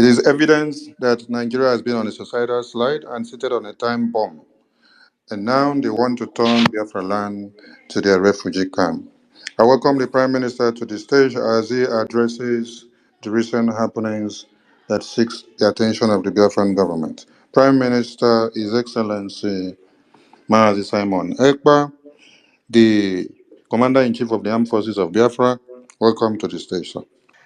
It is evidence that Nigeria has been on a societal slide and seated on a time bomb, and now they want to turn Biafra land to their refugee camp. I welcome the Prime Minister to the stage as he addresses the recent happenings that seeks the attention of the Biafran government. Prime Minister, His Excellency Mazi Simon Ekpa, the Commander-in-Chief of the Armed Forces of Biafra, welcome to the stage, sir.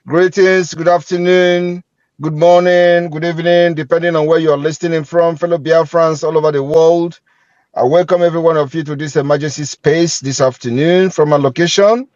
Greetings, good afternoon, good morning, good evening, depending on where you're listening from, fellow Biafrans all over the world. I welcome every one of you to this emergency space this afternoon from our location.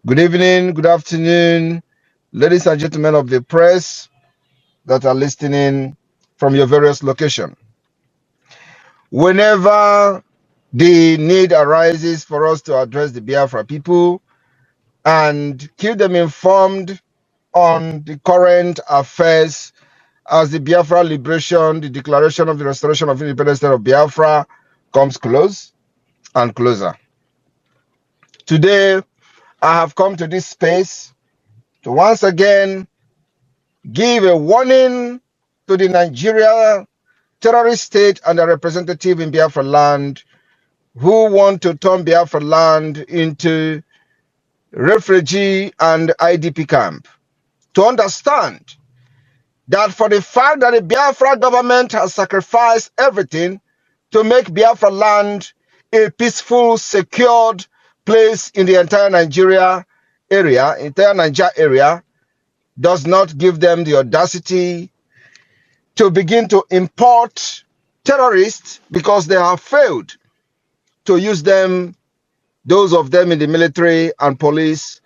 Good evening, good afternoon, ladies and gentlemen of the press that are listening from your various locations. Whenever the need arises for us to address the Biafra people and keep them informed on the current affairs as the Biafra liberation, the declaration of the restoration of independence state of Biafra comes close and closer. Today, I have come to this space to once again give a warning to the Nigeria terrorist state and their representative in Biafra land who want to turn Biafra land into refugee and IDP camp, to understand that for the fact that the Biafra government has sacrificed everything to make Biafra land a peaceful, secured place in the entire Niger area, does not give them the audacity to begin to import terrorists because they have failed to use them, those of them in the military and police,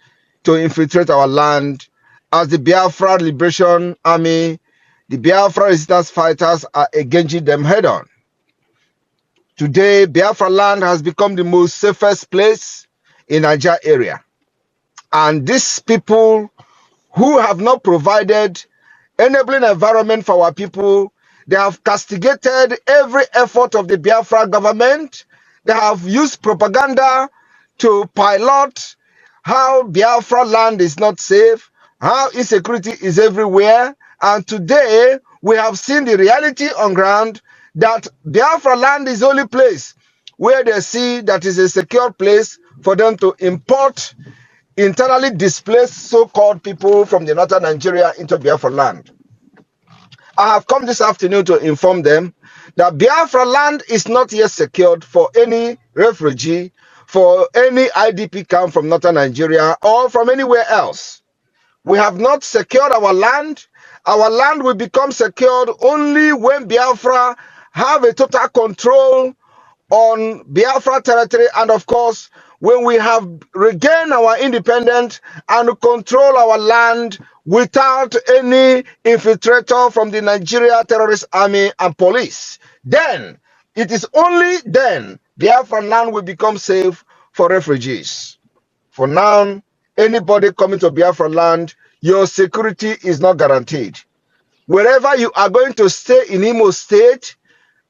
to infiltrate our land as the Biafra Liberation Army, the Biafra resistance fighters are engaging them head on. Today, Biafra land has become the most safest place in Niger area. And these people who have not provided enabling environment for our people, they have castigated every effort of the Biafra government. They have used propaganda to pilot how Biafra land is not safe, how insecurity is everywhere. And today, we have seen the reality on ground that Biafra land is the only place where they see that is a secure place for them to import internally displaced so-called people from the northern Nigeria into Biafra land. I have come this afternoon to inform them that Biafra land is not yet secured for any refugee, for any IDP camp from northern Nigeria or from anywhere else. We have not secured our land. Our land will become secured only when Biafra have a total control on Biafra territory, and of course, when we have regained our independence and control our land without any infiltrator from the Nigeria terrorist army and police. Then, it is only then Biafra land will become safe for refugees. For now, anybody coming to Biafra land, your security is not guaranteed. Wherever you are going to stay in Imo State,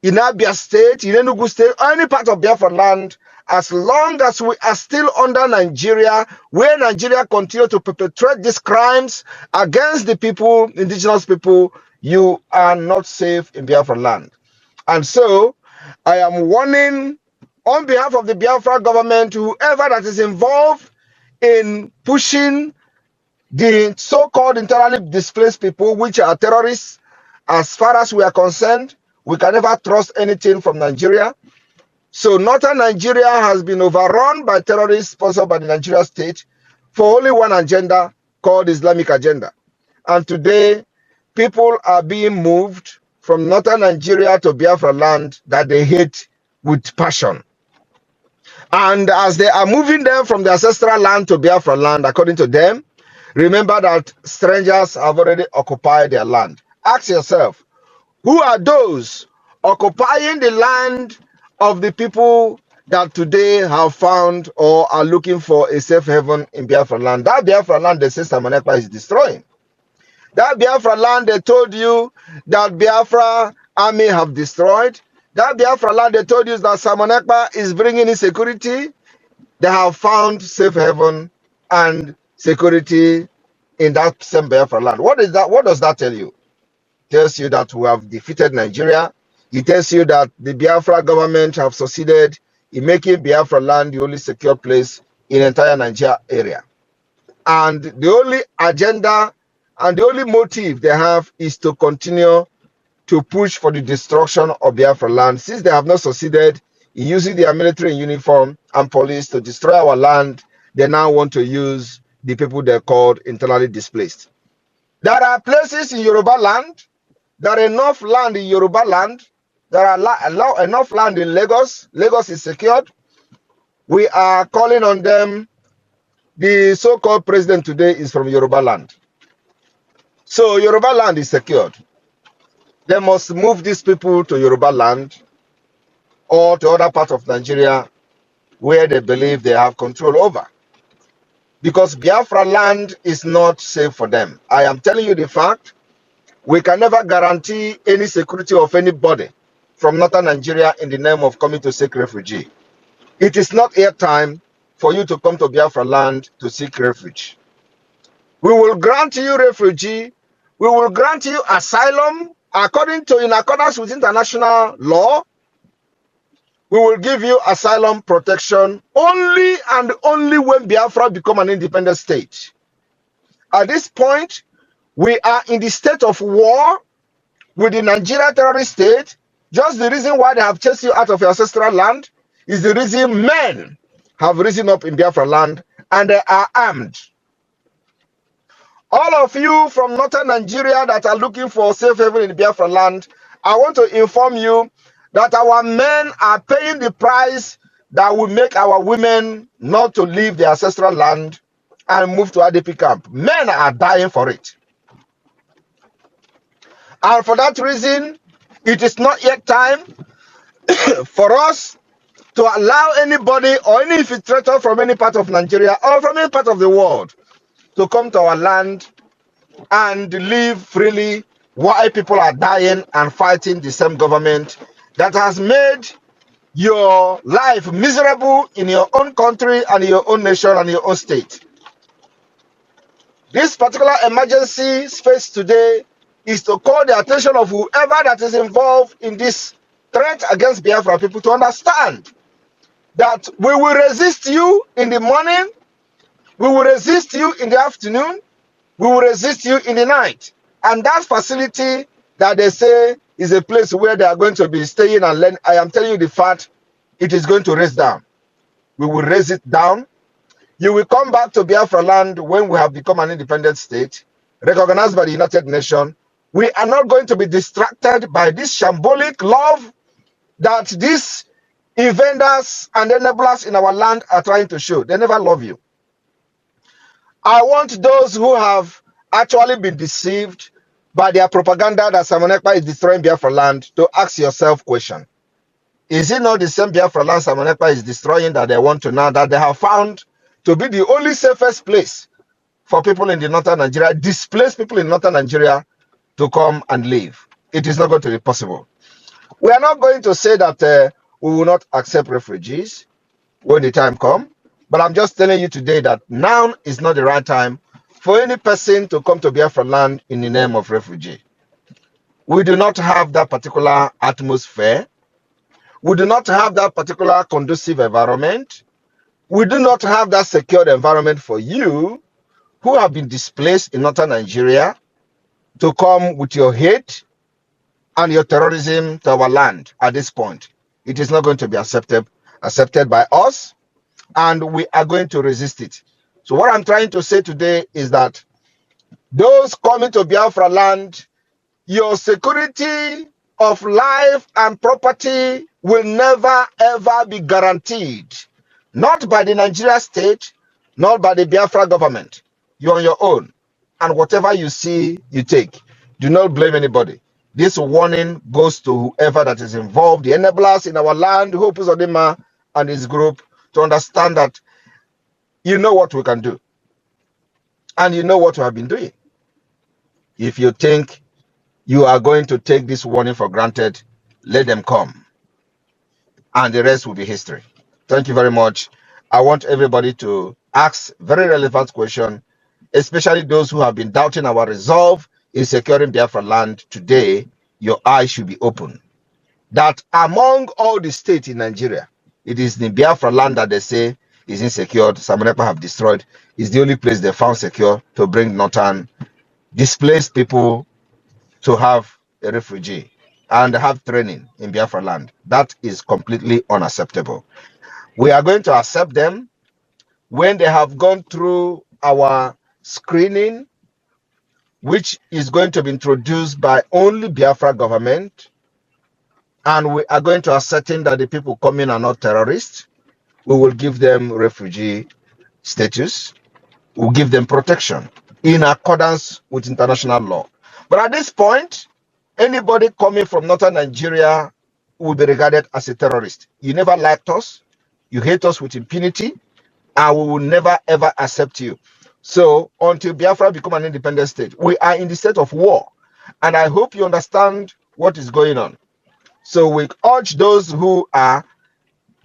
in Abia State, in Enugu State, or any part of Biafra land, as long as we are still under Nigeria, where Nigeria continue to perpetrate these crimes against the people, indigenous people, you are not safe in Biafra land. And so, I am warning on behalf of the Biafra government, whoever that is involved in pushing the so-called internally displaced people, which are terrorists, as far as we are concerned, we can never trust anything from Nigeria. So northern Nigeria has been overrun by terrorists sponsored by the Nigeria state for only one agenda called Islamic agenda. And today, people are being moved from northern Nigeria to Biafra land that they hate with passion. And as they are moving them from the ancestral land to Biafra land, according to them, remember that strangers have already occupied their land. Ask yourself, who are those occupying the land of the people that today have found or are looking for a safe haven in Biafra land? That Biafra land they say Simon Ekpa is destroying. That Biafra land they told you that Biafra army have destroyed. That Biafra land they told you that Simon Ekpa is bringing in security. They have found safe haven and security in that same Biafra land. What is that? What does that tell you? tells you that we have defeated Nigeria. It tells you that the Biafra government have succeeded in making Biafra land the only secure place in the entire Nigeria area. And the only agenda and the only motive they have is to continue to push for the destruction of Biafra land. Since they have not succeeded in using their military uniform and police to destroy our land, they now want to use the people they called internally displaced. There are places in Yoruba land, there are enough land in Yoruba land, there are enough land in Lagos. Lagos is secured. We are calling on them. The so-called president today is from Yoruba land. So Yoruba land is secured. They must move these people to Yoruba land or to other parts of Nigeria where they believe they have control over. Because Biafra land is not safe for them. I am telling you the fact. We can never guarantee any security of anybody from northern Nigeria in the name of coming to seek refugee. It is not yet time for you to come to Biafra land to seek refuge. We will grant you refugee. We will grant you asylum in accordance with international law. We will give you asylum protection only and only when Biafra become an independent state. At this point, we are in the state of war with the Nigeria terrorist state. Just the reason why they have chased you out of your ancestral land is the reason men have risen up in Biafra land and they are armed. All of you from northern Nigeria that are looking for safe haven in Biafra land, I want to inform you that our men are paying the price that will make our women not to leave their ancestral land and move to ADP camp. Men are dying for it. And for that reason, it is not yet time for us to allow anybody or any infiltrator from any part of Nigeria or from any part of the world to come to our land and live freely while people are dying and fighting the same government that has made your life miserable in your own country and your own nation and your own state. This particular emergency space today is to call the attention of whoever that is involved in this threat against Biafra people to understand that we will resist you in the morning, we will resist you in the afternoon, we will resist you in the night. And that facility that they say is a place where they are going to be staying and learn, I am telling you the fact, it is going to raise down. We will raise it down. You will come back to Biafra land when we have become an independent state, recognized by the United Nations. We are not going to be distracted by this shambolic love that these invaders and enablers in our land are trying to show. They never love you. I want those who have actually been deceived by their propaganda that Simon Ekpa is destroying Biafra land to ask yourself question. Is it not the same Biafra land Simon Ekpa is destroying that they want to now, that they have found to be the only safest place for people in the northern Nigeria, displaced people in northern Nigeria, to come and live? It is not going to be possible. We are not going to say that we will not accept refugees when the time comes, but I'm just telling you today that now is not the right time for any person to come to Biafra land in the name of refugee. We do not have that particular atmosphere. We do not have that particular conducive environment. We do not have that secured environment for you who have been displaced in northern Nigeria to come with your hate and your terrorism to our land at this point. It is not going to be accepted by us, and we are going to resist it. So what I'm trying to say today is that those coming to Biafra land, your security of life and property will never ever be guaranteed. Not by the Nigeria state, not by the Biafra government. You're on your own. And whatever you see, you take. Do not blame anybody. This warning goes to whoever that is involved, the enablers in our land, Hope Uzodinma and his group, to understand that you know what we can do. And you know what we have been doing. If you think you are going to take this warning for granted, let them come. And the rest will be history. Thank you very much. I want everybody to ask very relevant questions, especially those who have been doubting our resolve in securing Biafra land today, your eyes should be open. That among all the states in Nigeria, it is the Biafra land that they say is insecure, some people have destroyed, is the only place they found secure to bring northern displaced people to have a refugee and have training in Biafra land. That is completely unacceptable. We are going to accept them when they have gone through our screening, which is going to be introduced by only Biafra government, and we are going to ascertain that the people coming are not terrorists. We will give them refugee status. We'll give them protection in accordance with international law. But at this point, anybody coming from northern Nigeria will be regarded as a terrorist. You never liked us, you hate us with impunity, and we will never ever accept you. So until Biafra become an independent state, we are in the state of war. And I hope you understand what is going on. So we urge those who are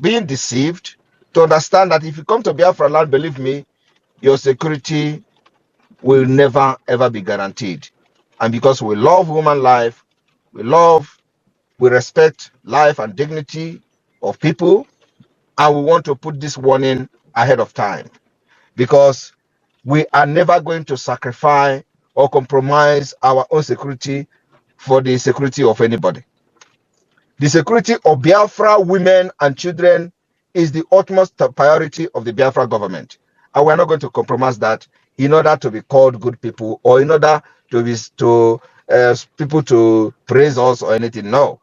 being deceived to understand that if you come to Biafra land, believe me, your security will never ever be guaranteed. And because we love human life, we respect life and dignity of people, and we want to put this warning ahead of time, because we are never going to sacrifice or compromise our own security for the security of anybody. The security of Biafra women and children is the utmost priority of the Biafra government. And we're not going to compromise that in order to be called good people or in order to be people to praise us or anything. No.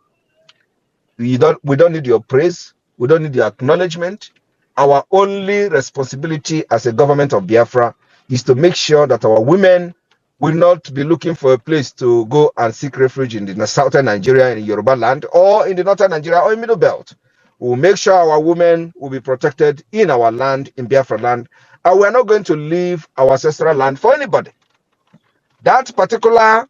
We don't need your praise. We don't need your acknowledgement. Our only responsibility as a government of Biafra is to make sure that our women will not be looking for a place to go and seek refuge in the southern Nigeria, in Yoruba land, or in the northern Nigeria, or in Middle Belt. We'll make sure our women will be protected in our land, in Biafra land, and we're not going to leave our ancestral land for anybody. That particular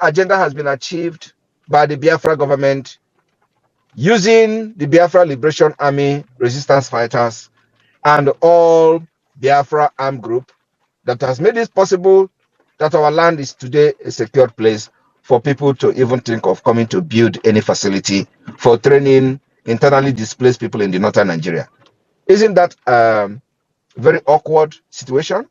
agenda has been achieved by the Biafra government using the Biafra Liberation Army resistance fighters and all Biafra armed group that has made it possible that our land is today a secured place for people to even think of coming to build any facility for training internally displaced people in the northern Nigeria. Isn't that a very awkward situation?